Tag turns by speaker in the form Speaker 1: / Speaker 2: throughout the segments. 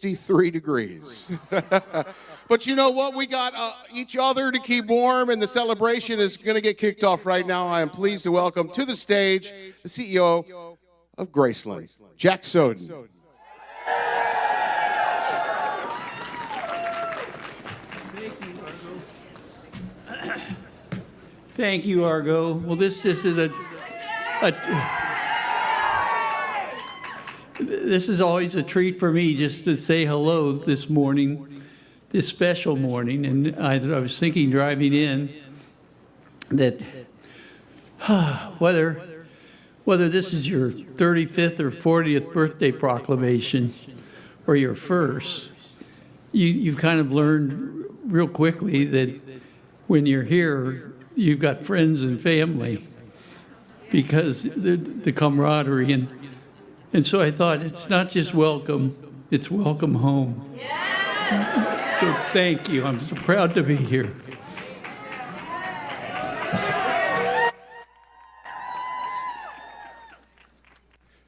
Speaker 1: 63 degrees. But you know what? We got each other to keep warm, and the celebration is going to get kicked off right now. I am pleased to welcome to the stage the CEO of Graceland, Jack Soden.
Speaker 2: Thank you, Argo. Well, this is this is always a treat for me just to say hello this morning, this special morning. And I was thinking driving in that whether this is your 35th or 40th birthday proclamation or your first, you've kind of learned real quickly that when you're here, you've got friends and family because the camaraderie. And so I thought it's not just welcome, it's welcome home. Yeah. So thank you. I'm so proud to be here.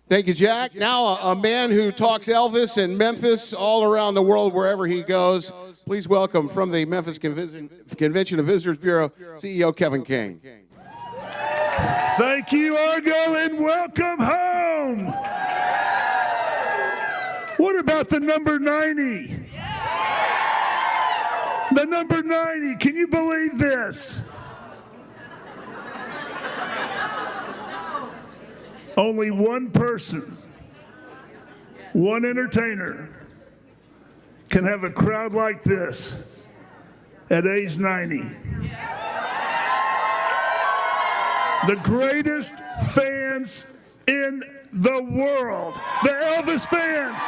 Speaker 1: Thank you, Jack. Now a man who talks Elvis in Memphis all around the world, wherever he goes. Please welcome from the Memphis Convention and Visitors Bureau, CEO Kevin King.
Speaker 3: Thank you, Argo, and welcome home. What about the number 90? The number 90, can you believe this? Only one person, one entertainer, can have a crowd like this at age 90. The greatest fans in the world, the Elvis fans.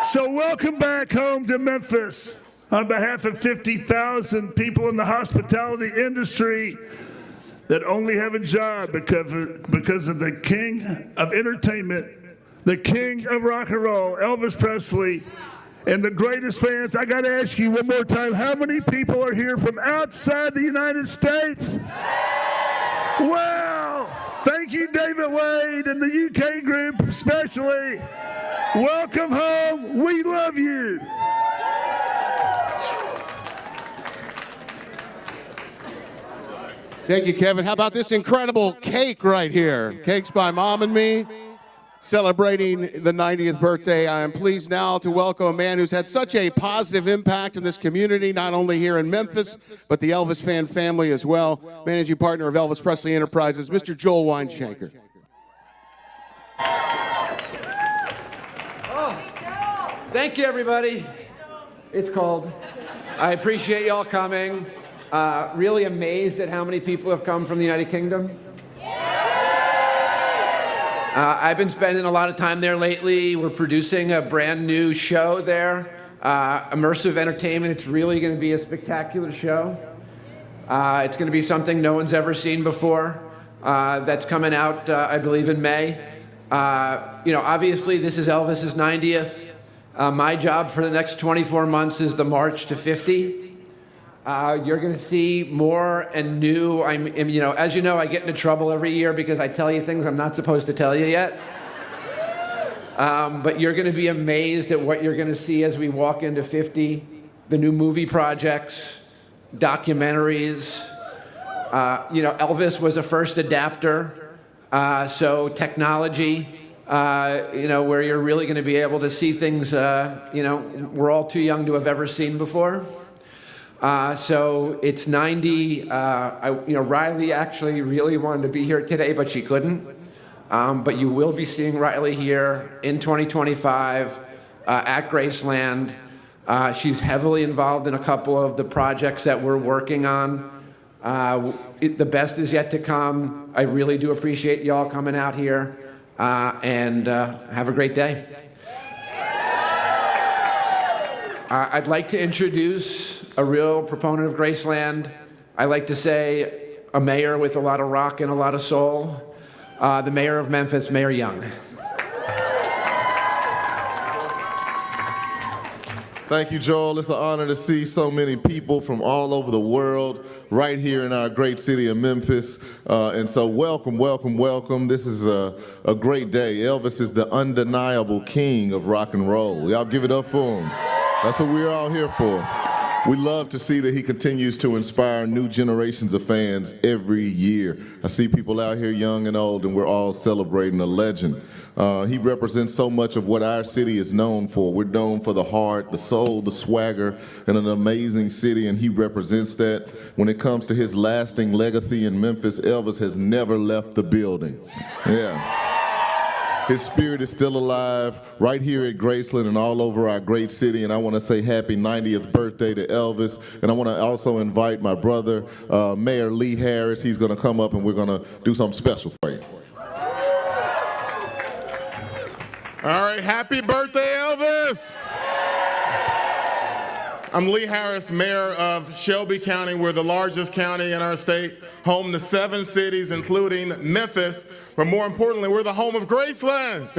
Speaker 3: So welcome back home to Memphis on behalf of 50,000 people in the hospitality industry that only have a job because of the king of entertainment, the king of rock and roll, Elvis Presley, and the greatest fans. I got to ask you one more time, how many people are here from outside the United States? Well, thank you, David Wade and the UK group especially. Welcome home. We love you.
Speaker 1: Thank you, Kevin. How about this incredible cake right here? Cake's by Mom and me, celebrating the 90th birthday. I am pleased now to welcome a man who's had such a positive impact in this community, not only here in Memphis, but the Elvis fan family as well. Managing partner of Elvis Presley Enterprises, Mr. Joel Weinshanker.
Speaker 4: Thank you, everybody. It's cold. I appreciate y'all coming. Really amazed at how many people have come from the United Kingdom. I've been spending a lot of time there lately. We're producing a brand new show there, immersive entertainment. It's really going to be a spectacular show. It's going to be something no one's ever seen before. That's coming out, I believe, in May. Obviously, this is Elvis's 90th. My job for the next 24 months is the march to 50. You're going to see more and new. As you know, I get into trouble every year because I tell you things I'm not supposed to tell you yet. But you're going to be amazed at what you're going to see as we walk into 50. The new movie projects, documentaries. Elvis was a first adapter. So technology. Where you're really going to be able to see things, we're all too young to have ever seen before. So it's 90. Riley actually really wanted to be here today, but she couldn't. But you will be seeing Riley here in 2025 at Graceland. She's heavily involved in a couple of the projects that we're working on. The best is yet to come. I really do appreciate y'all coming out here. And have a great day. I'd like to introduce a real proponent of Graceland. I like to say a mayor with a lot of rock and a lot of soul. The mayor of Memphis, Mayor Young.
Speaker 5: Thank you, Joel. It's an honor to see so many people from all over the world right here in our great city of Memphis. And so welcome, welcome, welcome. This is a great day. Elvis is the undeniable king of rock and roll. Y'all give it up for him. That's what we're all here for. We love to see that he continues to inspire new generations of fans every year. I see people out here young and old, and we're all celebrating a legend. He represents so much of what our city is known for. We're known for the heart, the soul, the swagger, and an amazing city, and he represents that. When it comes to his lasting legacy in Memphis, Elvis has never left the building. Yeah. His spirit is still alive right here at Graceland and all over our great city, and I want to say happy 90th birthday to Elvis. And I want to also invite my brother, Mayor Lee Harris. He's going to come up and we're going to do something special for you.
Speaker 6: All right, happy birthday, Elvis! I'm Lee Harris, Mayor of Shelby County. We're the largest county in our state, home to 7 cities, including Memphis. But more importantly, we're the home of Graceland.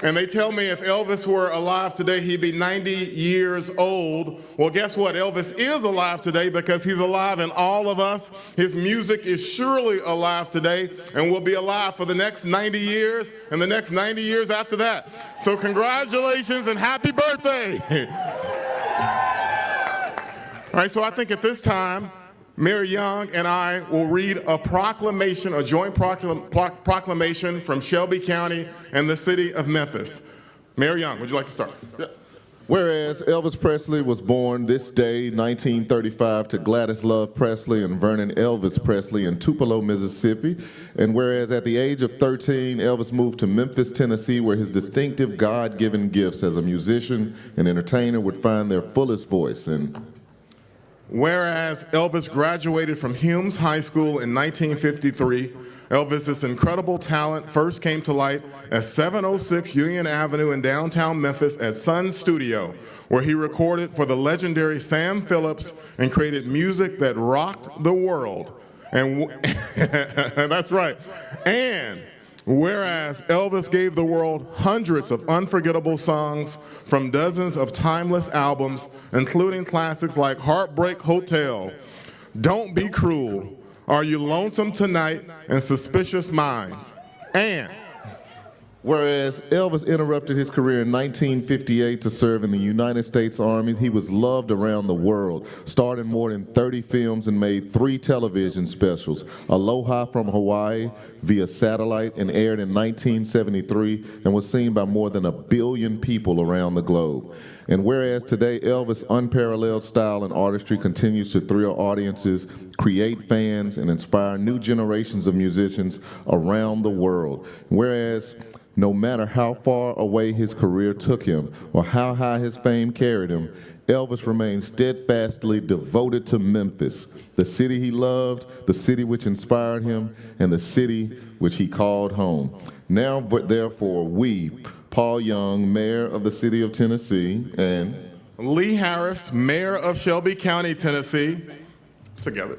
Speaker 6: And they tell me if Elvis were alive today, he'd be 90 years old. Well, guess what? Elvis is alive today because he's alive in all of us. His music is surely alive today and will be alive for the next 90 years and the next 90 years after that. So congratulations and happy birthday. All right, so I think at this time, Mayor Young and I will read a proclamation, a joint proclamation from Shelby County and the city of Memphis. Mayor Young, would you like to start?
Speaker 5: Yeah. Whereas Elvis Presley was born this day, 1935, to Gladys Love Presley and Vernon Elvis Presley in Tupelo, Mississippi. And whereas at the age of 13, Elvis moved to Memphis, Tennessee, where his distinctive God-given gifts as a musician and entertainer would find their fullest voice. And
Speaker 6: whereas Elvis graduated from Humes High School in 1953, Elvis's incredible talent first came to light at 706 Union Avenue in downtown Memphis at Sun Studio, where he recorded for the legendary Sam Phillips and created music that rocked the world. And that's right. And whereas Elvis gave the world hundreds of unforgettable songs from dozens of timeless albums, including classics like Heartbreak Hotel, Don't Be Cruel, Are You Lonesome Tonight, and Suspicious Minds. And
Speaker 5: whereas Elvis interrupted his career in 1958 to serve in the United States Army, he was loved around the world, starred in more than 30 films and made 3 television specials. Aloha from Hawaii via satellite and aired in 1973 and was seen by more than 1 billion people around the globe. And whereas today Elvis' unparalleled style and artistry continues to thrill audiences, create fans, and inspire new generations of musicians around the world. Whereas no matter how far away his career took him or how high his fame carried him, Elvis remained steadfastly devoted to Memphis, the city he loved, the city which inspired him, and the city which he called home. Now, therefore, we, Paul Young, Mayor of the City of Tennessee, and
Speaker 6: Lee Harris, Mayor of Shelby County, Tennessee, together,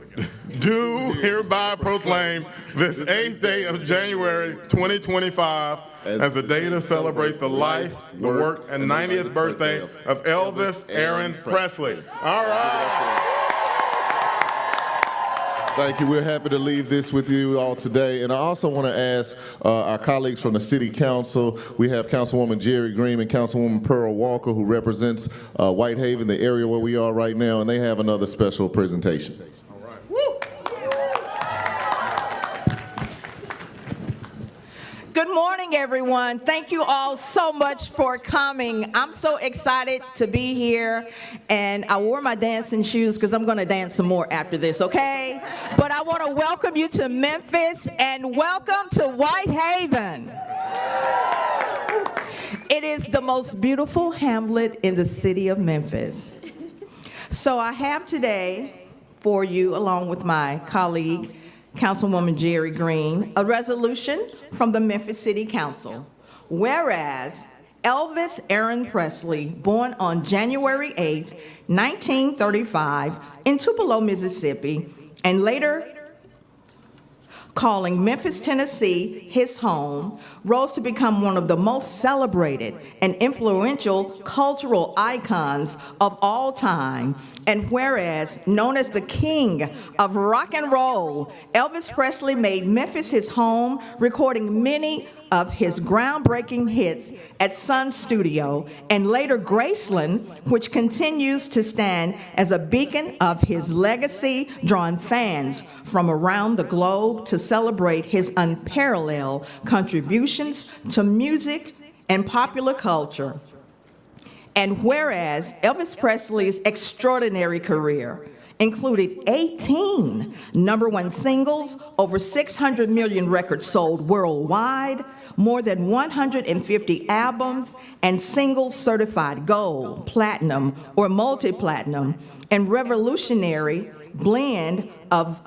Speaker 6: do hereby proclaim this 8th day of January 2025 as a day to celebrate the life, the work, and 90th birthday of Elvis Aaron Presley. All right.
Speaker 5: thank you. We're happy to leave this with you all today. And I also want to ask our colleagues from the City Council. We have Councilwoman Jerry Green and Councilwoman Pearl Walker, who represents Whitehaven, the area where we are right now, and they have another special presentation.
Speaker 7: Good morning, everyone. Thank you all so much for coming. I'm so excited to be here, and I wore my dancing shoes because I'm going to dance some more after this, okay? But I want to welcome you to Memphis and welcome to Whitehaven. It is the most beautiful hamlet in the city of Memphis. So I have today for you, along with my colleague, Councilwoman Jerry Green, a resolution from the Memphis City Council. Whereas Elvis Aaron Presley, born on January 8, 1935 in Tupelo, Mississippi, and later calling Memphis, Tennessee his home, rose to become one of the most celebrated and influential cultural icons of all time. And whereas known as the king of rock and roll, Elvis Presley made Memphis his home, recording many of his groundbreaking hits at Sun Studio and later Graceland, which continues to stand as a beacon of his legacy, drawing fans from around the globe to celebrate his unparalleled contributions to music and popular culture. And whereas Elvis Presley's extraordinary career included 18 #1 singles, over 600 million records sold worldwide, more than 150 albums and singles certified gold, platinum, or multi-platinum, and revolutionary blend of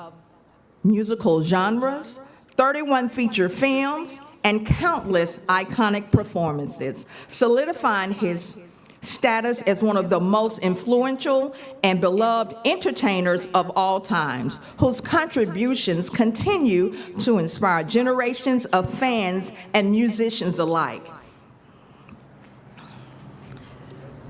Speaker 7: musical genres, 31 feature films, and countless iconic performances, solidifying his status as one of the most influential and beloved entertainers of all times, whose contributions continue to inspire generations of fans and musicians alike.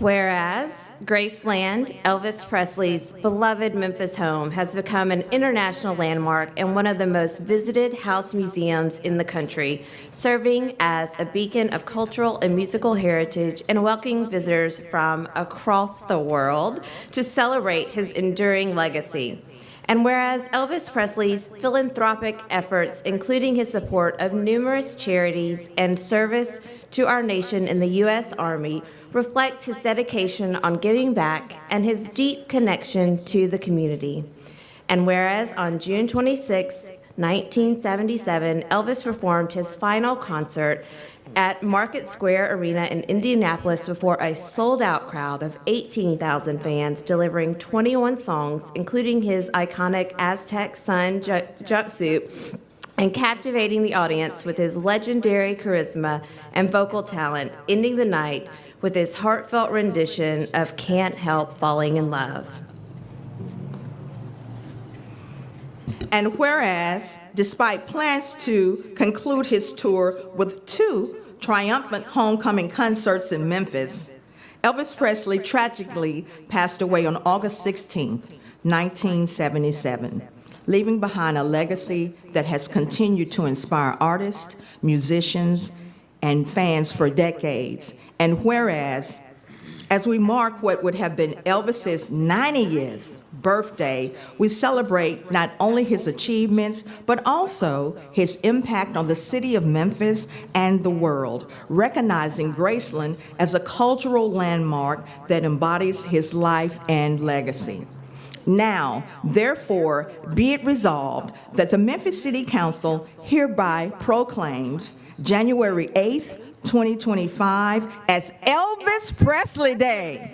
Speaker 8: Whereas Graceland, Elvis Presley's beloved Memphis home, has become an international landmark and one of the most visited house museums in the country, serving as a beacon of cultural and musical heritage and welcoming visitors from across the world to celebrate his enduring legacy. And whereas Elvis Presley's philanthropic efforts, including his support of numerous charities and service to our nation in the U.S. Army, reflect his dedication on giving back and his deep connection to the community. And whereas on June 26, 1977, Elvis performed his final concert at Market Square Arena in Indianapolis before a sold-out crowd of 18,000 fans, delivering 21 songs, including his iconic Aztec Sun jumpsuit, and captivating the audience with his legendary charisma and vocal talent, ending the night with his heartfelt rendition of Can't Help Falling in Love.
Speaker 7: And whereas, despite plans to conclude his tour with 2 triumphant homecoming concerts in Memphis, Elvis Presley tragically passed away on August 16, 1977, leaving behind a legacy that has continued to inspire artists, musicians, and fans for decades. And whereas, as we mark what would have been Elvis's 90th birthday, we celebrate not only his achievements, but also his impact on the city of Memphis and the world, recognizing Graceland as a cultural landmark that embodies his life and legacy. Now, therefore, be it resolved that the Memphis City Council hereby proclaims January 8th, 2025 as Elvis Presley Day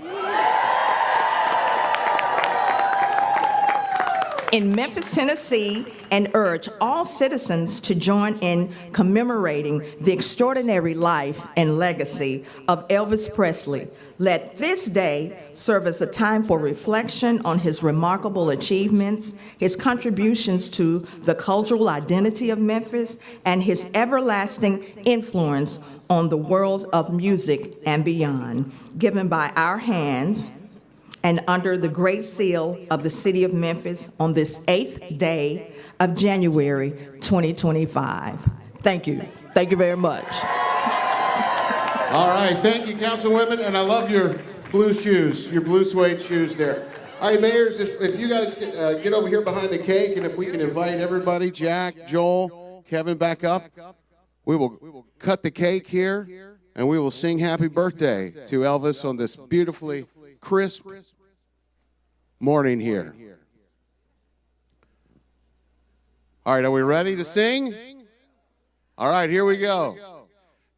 Speaker 7: in Memphis, Tennessee, and urge all citizens to join in commemorating the extraordinary life and legacy of Elvis Presley. Let this day serve as a time for reflection on his remarkable achievements, his contributions to the cultural identity of Memphis, and his everlasting influence on the world of music and beyond, given by our hands and under the great seal of the city of Memphis on this 8th day of January 2025. Thank you. Thank you very much.
Speaker 1: All right, thank you, Councilwomen, and I love your blue shoes, your blue suede shoes there. All right, mayors, if you guys can, get over here behind the cake, and if we can invite everybody, Jack, Joel, Kevin, back up, we will cut the cake here, and we will sing happy birthday to Elvis on this beautifully crisp morning here. All right, are we ready to sing? All right, here we go.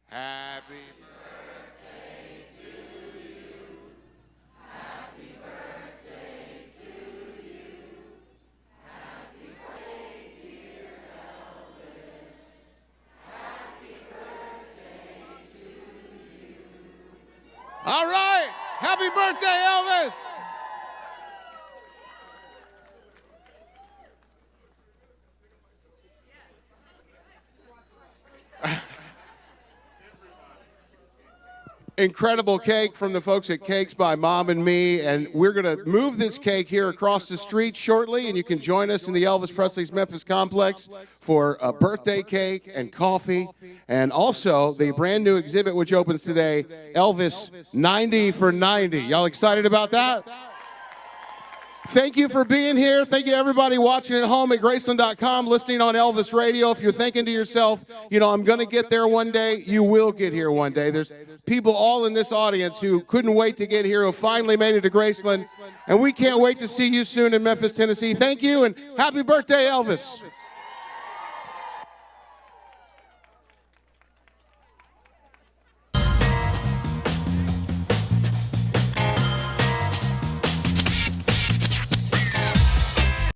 Speaker 1: Happy birthday to you. Happy birthday to you. Happy birthday, dear Elvis. Happy birthday to you. All right, happy birthday, Elvis. incredible cake from the folks at Cakes by Mom and Me, and we're going to move this cake here across the street shortly, and you can join us in the Elvis Presley's Memphis complex for a birthday cake and coffee, and also the brand new exhibit which opens today, Elvis 90 for 90. Y'all excited about that? Thank you for being here. Thank you everybody watching at home at Graceland.com, listening on Elvis Radio. If you're thinking to yourself, you know, I'm going to get there one day, you will get here one day. There's people all in this audience who couldn't wait to get here, who finally made it to Graceland, and we can't wait to see you soon in Memphis, Tennessee. Thank you, and happy birthday, Elvis.